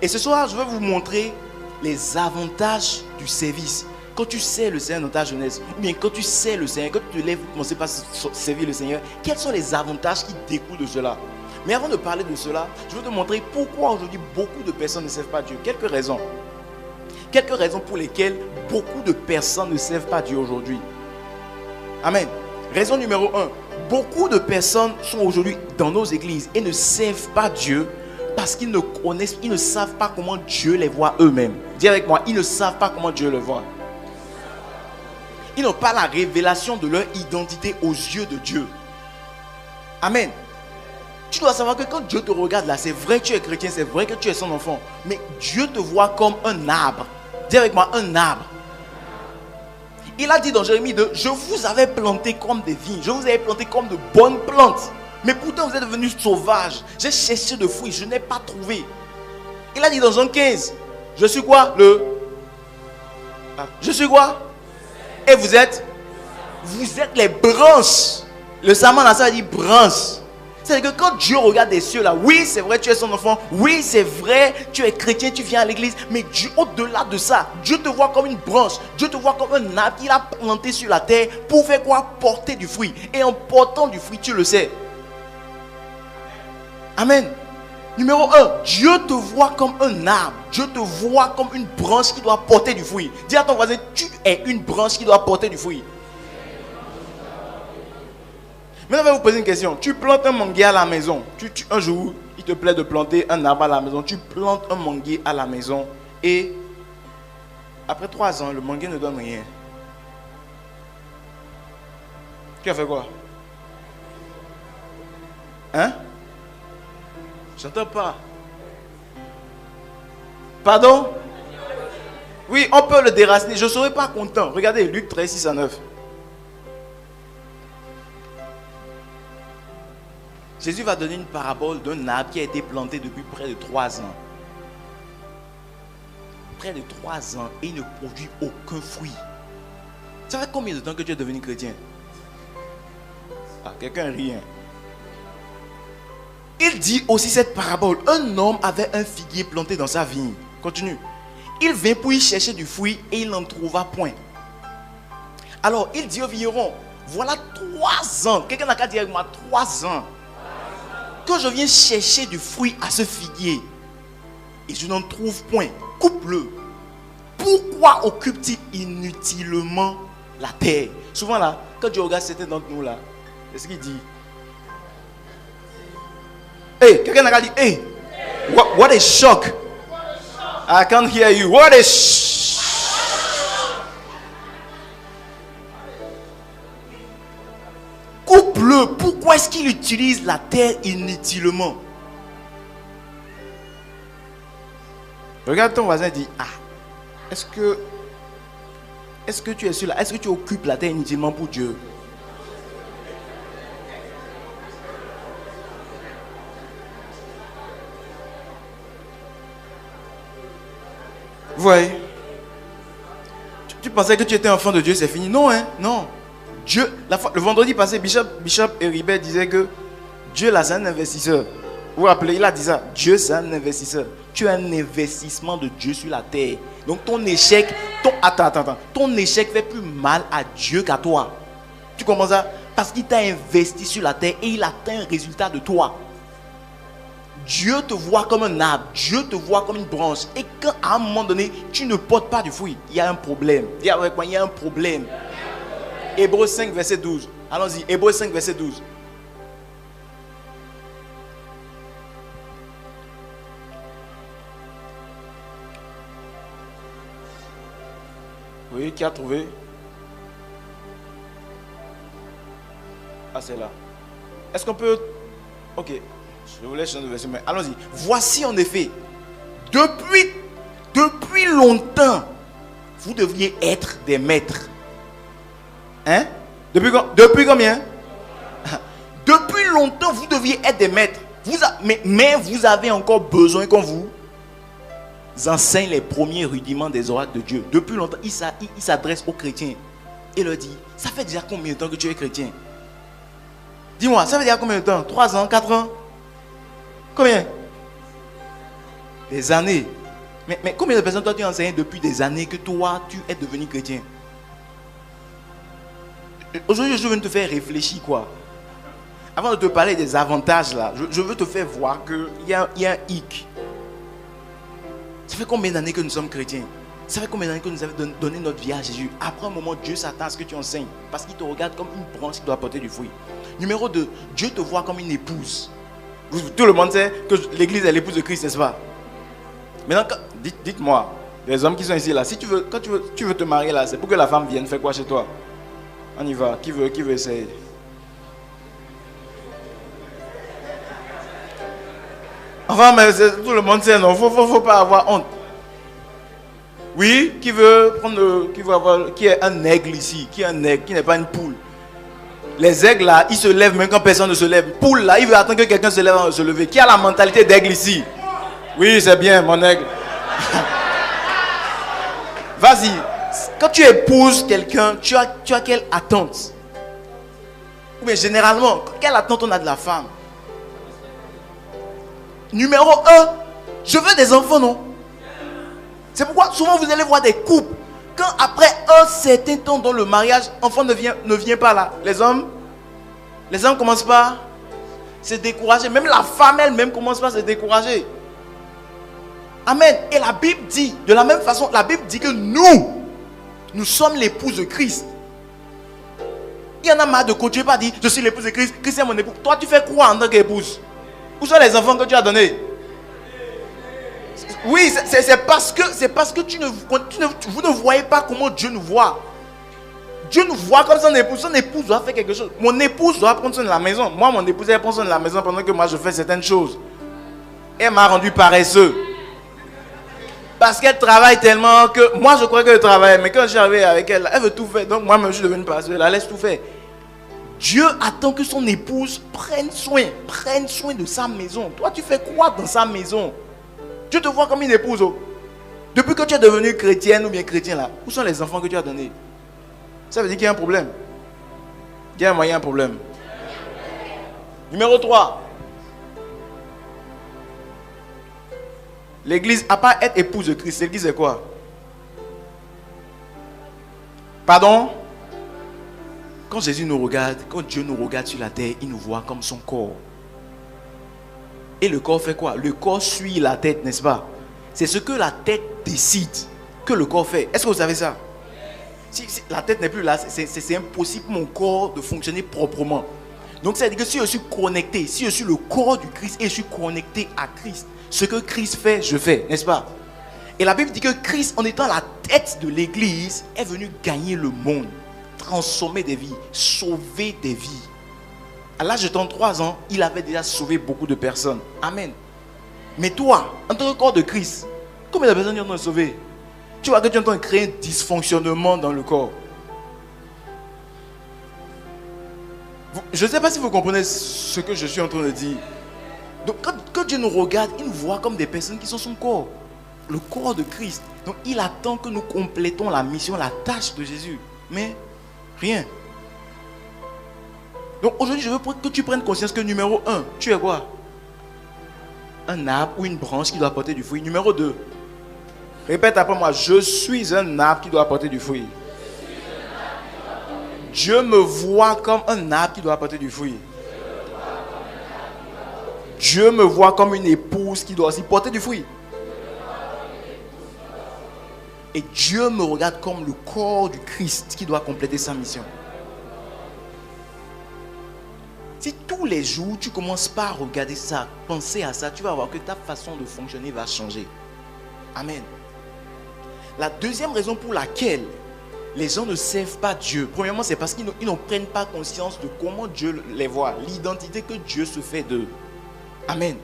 Et ce soir, je vais vous montrer les avantages du service. Quand tu sers le Seigneur dans ta jeunesse, ou bien quand tu sers le Seigneur, quand tu te lèves pour commencer par servir le Seigneur, quels sont les avantages qui découlent de cela? Mais avant de parler de cela, je veux te montrer pourquoi aujourd'hui beaucoup de personnes ne servent pas Dieu. Quelques raisons. Quelques raisons pour lesquelles beaucoup de personnes ne servent pas Dieu aujourd'hui. Amen. Raison numéro 1. Beaucoup de personnes sont aujourd'hui dans nos églises et ne servent pas Dieu parce qu'ils ne connaissent, ils ne savent pas comment Dieu les voit eux-mêmes. Dis avec moi, ils ne savent pas comment Dieu les voit. Ils n'ont pas la révélation de leur identité aux yeux de Dieu. Amen. Tu dois savoir que quand Dieu te regarde là, c'est vrai que tu es chrétien, c'est vrai que tu es son enfant. Mais Dieu te voit comme un arbre. Dis avec moi, un arbre. Il a dit dans Jérémie 2, je vous avais planté comme des vignes, je vous avais planté comme de bonnes plantes. Mais pourtant vous êtes devenus sauvages. J'ai cherché de fruits, je n'ai pas trouvé. Il a dit dans Jean 15, je suis quoi? Je suis quoi? Et vous êtes les branches. Le serment là, ça dit branches. C'est-à-dire que quand Dieu regarde des cieux là, oui c'est vrai tu es son enfant, oui c'est vrai tu es chrétien, tu viens à l'église, mais Dieu, au-delà de ça, Dieu te voit comme une branche, Dieu te voit comme un arbre qu'il a planté sur la terre pour faire quoi? Porter du fruit. Et en portant du fruit, tu le sais. Amen. Numéro 1, Dieu te voit comme un arbre, Dieu te voit comme une branche qui doit porter du fruit. Dis à ton voisin, tu es une branche qui doit porter du fruit. Maintenant, je vais vous poser une question. Tu plantes un manguier à la maison. Un jour, il te plaît de planter un arbre à la maison. Tu plantes un manguier à la maison. Et après 3 ans, le manguier ne donne rien. Tu as fait quoi? Hein? J'entends pas. Pardon? Oui, on peut le déraciner. Je ne serai pas content. Regardez, Luc 13, 6 à 9. Jésus va donner une parabole d'un arbre qui a été planté depuis près de 3 ans. Près de 3 ans et il ne produit aucun fruit. Ça fait combien de temps que tu es devenu chrétien? Ah, quelqu'un rit. Hein? Il dit aussi cette parabole. Un homme avait un figuier planté dans sa vigne. Continue. Il vint pour y chercher du fruit et il n'en trouva point. Alors il dit au vigneron, voilà 3 ans. Quelqu'un n'a qu'à dire avec moi 3 ans. Quand je viens chercher du fruit à ce figuier et je n'en trouve point, coupe-le. Pourquoi occupe-t-il inutilement la terre? Souvent là, quand tu regardes certains d'entre nous là, c'est ce qu'il dit. Hey, quelqu'un n'a qu'à dire, hey, what a shock. I can't hear you. What a Coupe-le. Pourquoi est-ce qu'il utilise la terre inutilement? Regarde ton voisin et dis, est-ce que tu es sûr là? Est-ce que tu occupes la terre inutilement pour Dieu? Vous voyez? Tu pensais que tu étais enfant de Dieu, c'est fini? Non, hein? Non. Dieu, le vendredi passé, Bishop Heribert disait que Dieu là, c'est un investisseur. Vous vous rappelez, il a dit ça. Dieu, c'est un investisseur. Tu es un investissement de Dieu sur la terre. Donc ton échec, ton échec fait plus mal à Dieu qu'à toi. Tu comprends ça? Parce qu'il t'a investi sur la terre et il atteint un résultat de toi. Dieu te voit comme un arbre, Dieu te voit comme une branche. Et quand à un moment donné, tu ne portes pas du fruit, il y a un problème. Dis avec moi, il y a un problème. Hébreux 5, verset 12. Allons-y, Hébreux 5, verset 12. Oui, qui a trouvé? Ah, c'est là. Est-ce qu'on peut... Ok, je vous laisse changer de verset, mais allons-y. Voici en effet, depuis longtemps, vous devriez être des maîtres. Hein? Depuis combien? Depuis longtemps, vous deviez être des maîtres. Mais vous avez encore besoin qu'on vous enseigne les premiers rudiments des oracles de Dieu. Depuis longtemps, il s'adresse aux chrétiens et leur dit, ça fait déjà combien de temps que tu es chrétien? Dis-moi, ça fait déjà combien de temps? 3 ans, 4 ans? Combien? Des années. Mais combien de personnes toi tu enseignes depuis des années que toi tu es devenu chrétien? Aujourd'hui je veux te faire réfléchir quoi. Avant de te parler des avantages là, je veux te faire voir qu'il y a un hic. Ça fait combien d'années que nous sommes chrétiens? Ça fait combien d'années que nous avons donné notre vie à Jésus? Après un moment, Dieu s'attend à ce que tu enseignes. Parce qu'il te regarde comme une branche qui doit porter du fruit. Numéro 2, Dieu te voit comme une épouse. Tout le monde sait que l'église est l'épouse de Christ, n'est-ce pas? Maintenant, dites-moi, les hommes qui sont ici là, si quand tu veux te marier là, c'est pour que la femme vienne faire quoi chez toi? On y va, qui veut essayer? Enfin, mais tout le monde sait, non, faut pas avoir honte. Oui, qui est un aigle ici, qui est un aigle, qui n'est pas une poule. Les aigles là, ils se lèvent même quand personne ne se lève. Poule là, il veut attendre que quelqu'un se lève avant de se lever. Qui a la mentalité d'aigle ici? Oui, c'est bien, mon aigle. Vas-y, quand tu épouses quelqu'un, tu as quelle attente? Ou bien généralement, quelle attente on a de la femme? Numéro 1, je veux des enfants, non? C'est pourquoi souvent vous allez voir des couples. Quand après un certain temps dans le mariage, l'enfant ne vient pas là. Les hommes commencent pas à se décourager. Même la femme elle-même commence pas à se décourager. Amen. Et la Bible dit, de la même façon, la Bible dit que nous sommes l'épouse de Christ. Il y en a marre de continuer par dire, je suis l'épouse de Christ, Christ est mon époux. Toi, tu fais quoi en tant qu'épouse? Où sont les enfants que tu as donnés? Oui, c'est parce que vous ne voyez pas comment Dieu nous voit. Dieu nous voit comme son épouse. Son épouse doit faire quelque chose. Mon épouse doit prendre soin de la maison. Moi, mon épouse, elle prend soin de la maison pendant que moi, je fais certaines choses. Elle m'a rendu paresseux. Parce qu'elle travaille tellement que... Moi, je crois qu'elle travaille. Mais quand je suis arrivé avec elle, elle veut tout faire. Donc, moi-même, je suis devenu paresseux. Elle laisse tout faire. Dieu attend que son épouse prenne soin de sa maison. Toi, tu fais quoi dans sa maison? Dieu te voit comme une épouse. Oh. Depuis que tu es devenu chrétienne ou bien chrétien là, où sont les enfants que tu as donnés? Ça veut dire qu'il y a un problème. Il y a un moyen, un problème. Numéro 3. L'église, à part être épouse de Christ, l'église est quoi? Pardon? Quand Jésus nous regarde, quand Dieu nous regarde sur la terre, il nous voit comme son corps. Et le corps fait quoi? Le corps suit la tête, n'est-ce pas? C'est ce que la tête décide que le corps fait. Est-ce que vous savez ça? Si la tête n'est plus là, c'est impossible pour mon corps de fonctionner proprement. Donc ça veut dire que si je suis connecté, si je suis le corps du Christ et je suis connecté à Christ, ce que Christ fait, je fais, n'est-ce pas? Et la Bible dit que Christ, en étant la tête de l'église, est venu gagner le monde, transformer des vies, sauver des vies. À l'âge de 33 ans, il avait déjà sauvé beaucoup de personnes. Amen. Mais toi, en tant que corps de Christ, combien de personnes tu es en train de sauver? Tu vois que tu es en train de créer un dysfonctionnement dans le corps. Je ne sais pas si vous comprenez ce que je suis en train de dire. Donc quand Dieu nous regarde, il nous voit comme des personnes qui sont son corps. Le corps de Christ. Donc il attend que nous complétons la mission, la tâche de Jésus. Mais rien. Donc aujourd'hui, je veux que tu prennes conscience que numéro 1, tu es quoi? Un arbre ou une branche qui doit porter du fruit. Numéro 2, répète après moi, je suis un arbre qui doit porter du fruit. Dieu me voit comme un arbre qui doit porter du fruit. Dieu me voit comme une épouse qui doit aussi porter du fruit. Et Dieu me regarde comme le corps du Christ qui doit compléter sa mission. Si tous les jours tu commences pas à regarder ça, penser à ça, tu vas voir que ta façon de fonctionner va changer. Amen. La deuxième raison pour laquelle les gens ne servent pas Dieu, premièrement, c'est parce qu'ils ne prennent pas conscience de comment Dieu les voit, l'identité que Dieu se fait d'eux. Amen.